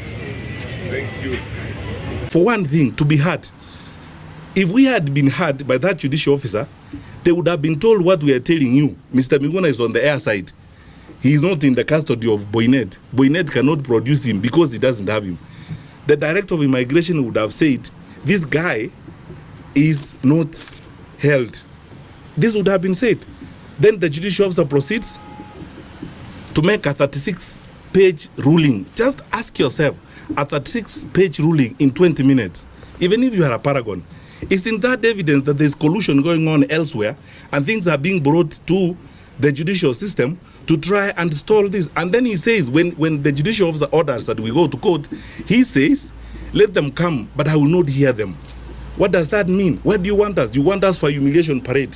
Thank you. Thank you. For one thing, to be heard. If we had been heard by that judicial officer, they would have been told what we are telling you. Mr. Miguna is on the air side. He is not in the custody of Boynet. Boynet cannot produce him because he doesn't have him. The director of immigration would have said, this guy is not held. This would have been said. Then the judicial officer proceeds to make a 36-page ruling. Just ask yourself, a 36-page ruling in 20 minutes, even if you are a paragon, isn't that evidence that there's collusion going on elsewhere and things are being brought to the judicial system to try and stall this? And then he says, when the judicial officer orders that we go to court, he says, let them come, but I will not hear them. What does that mean? Where do you want us? You want us for humiliation parade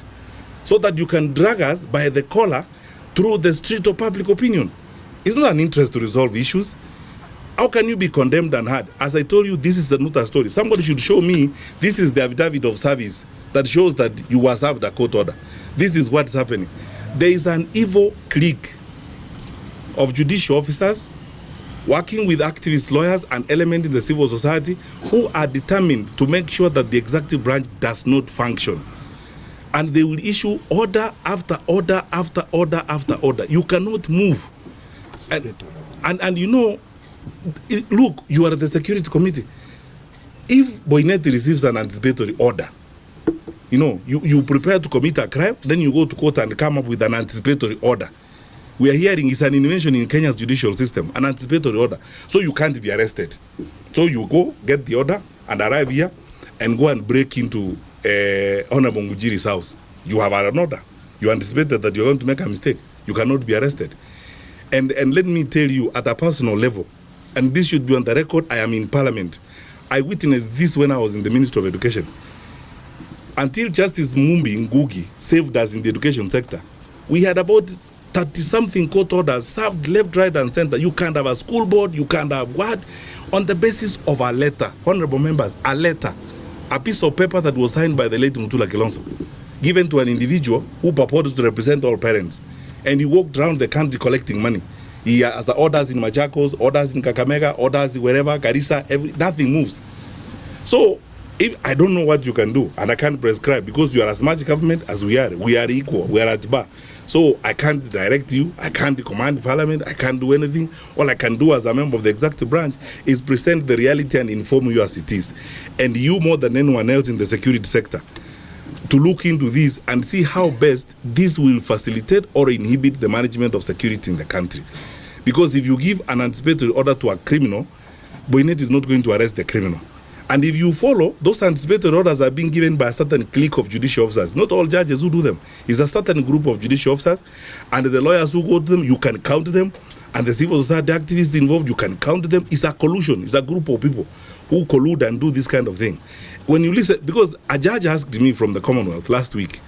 so that you can drag us by the collar through the street of public opinion. It's not an interest to resolve issues. How can you be condemned and heard? As I told you, this is not a story. Somebody should show me, this is the affidavit of service that shows that you were served a court order. This is what's happening. There is an evil clique of judicial officers working with activist lawyers and elements in the civil society who are determined to make sure that the executive branch does not function. And they will issue order after order after order after order. You cannot move. And you know, look, you are the security committee. If Boynet receives an anticipatory order, you know, you prepare to commit a crime, then you go to court and come up with an anticipatory order. We are hearing it's an invention in Kenya's judicial system, an anticipatory order. So you can't be arrested. So you go, get the order, and arrive here, and go and break into Honorable Mujiri's house. You have an order. You anticipated that you're going to make a mistake. You cannot be arrested. And let me tell you, at a personal level, and this should be on the record, I am in Parliament. I witnessed this when I was in the Ministry of Education. Until Justice Mumbi Ngugi saved us in the education sector, we had about 30-something court orders served left, right, and center. You can't have a school board, you can't have what? On the basis of a letter, honorable members, a letter, a piece of paper that was signed by the late Mutula Kilonzo, given to an individual who purported to represent all parents. And he walked around the country collecting money. He has orders in Machakos, orders in Kakamega, orders wherever, Garissa, nothing moves. So, if I don't know what you can do, and I can't prescribe, because you are as much government as we are equal, we are at bar. So I can't direct you, I can't command Parliament, I can't do anything. All I can do as a member of the executive branch is present the reality and inform you as it is. And you more than anyone else in the security sector, to look into this and see how best this will facilitate or inhibit the management of security in the country. Because if you give an anticipatory order to a criminal, Boynet is not going to arrest the criminal. And if you follow, those anticipatory orders are being given by a certain clique of judicial officers. Not all judges who do them. It's a certain group of judicial officers, and the lawyers who go to them, you can count them, and the civil society activists involved, you can count them. It's a collusion. It's a group of people who collude and do this kind of thing. When you listen, because a judge asked me from the Commonwealth last week,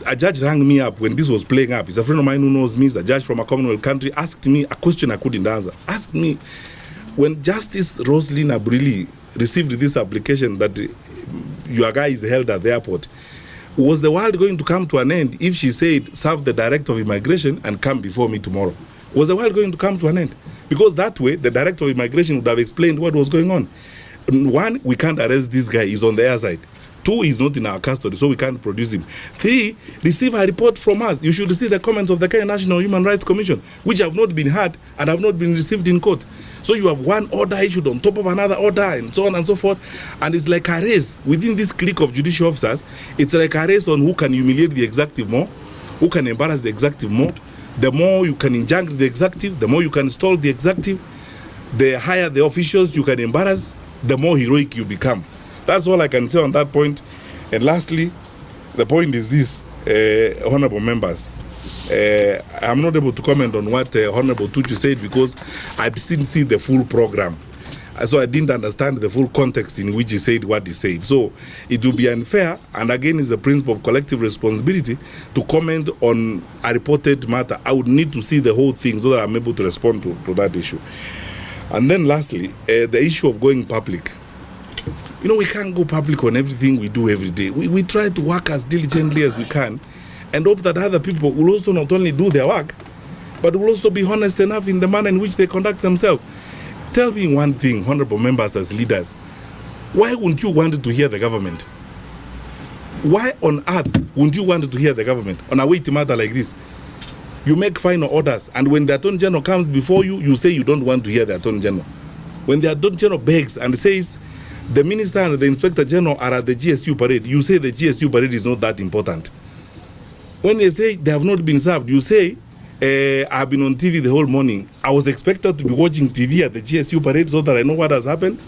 a judge rang me up when this was playing up. He's a friend of mine who knows me. He's a judge from a Commonwealth country. Asked me a question I couldn't answer. Asked me, when Justice Roslyn Abrili received this application that your guy is held at the airport, was the world going to come to an end if she said, serve the director of immigration and come before me tomorrow? Was the world going to come to an end? Because that way, the director of immigration would have explained what was going on. One, we can't arrest this guy. He's on the air side. Two, he's not in our custody, so we can't produce him. Three, receive a report from us. You should receive the comments of the Kenya National Human Rights Commission, which have not been heard and have not been received in court. So you have one order issued on top of another order and so on and so forth. And it's like a race within this clique of judicial officers. It's like a race on who can humiliate the executive more, who can embarrass the executive more. The more you can injunct the executive, the more you can stall the executive, the higher the officials you can embarrass, the more heroic you become. That's all I can say on that point. And lastly, the point is this, honorable members. I'm not able to comment on what Honorable Tuchu said because I didn't see the full program. So I didn't understand the full context in which he said what he said. So it would be unfair, and again is the principle of collective responsibility, to comment on a reported matter. I would need to see the whole thing so that I'm able to respond to that issue. And then lastly, the issue of going public. You know, we can't go public on everything we do every day. We try to work as diligently as we can and hope that other people will also not only do their work, but will also be honest enough in the manner in which they conduct themselves. Tell me one thing, honorable members as leaders, why wouldn't you want to hear the government? Why on earth wouldn't you want to hear the government on a weighty matter like this? You make final orders, and when the Attorney General comes before you, you say you don't want to hear the Attorney General. When the Attorney General begs and says the Minister and the Inspector General are at the GSU parade, you say the GSU parade is not that important. When they say they have not been served, you say, I've been on TV the whole morning. I was expected to be watching TV at the GSU parade so that I know what has happened.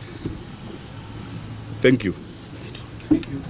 Thank you. Thank you.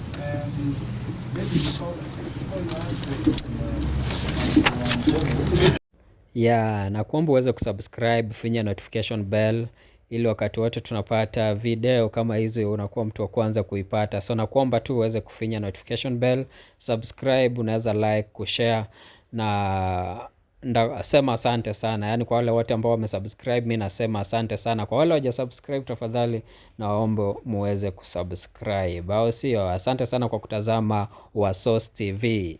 Yeah, na kuomba uweze kusubscribe, finya notification bell ili wakati wote tunapata video kama hizi unakuwa mtu wa kwanza kuipata. So na kuomba tu uweze kufinya notification bell, subscribe, unaweza like, kushare, na nasema asante sana. Yani kwa wale wote ambao wamesubscribe, mimi nasema asante sana. Kwa wale hawajasubscribe, tafadhali naomba muweze kusubscribe. Au sio? Asante sana kwa kutazama Wasource TV.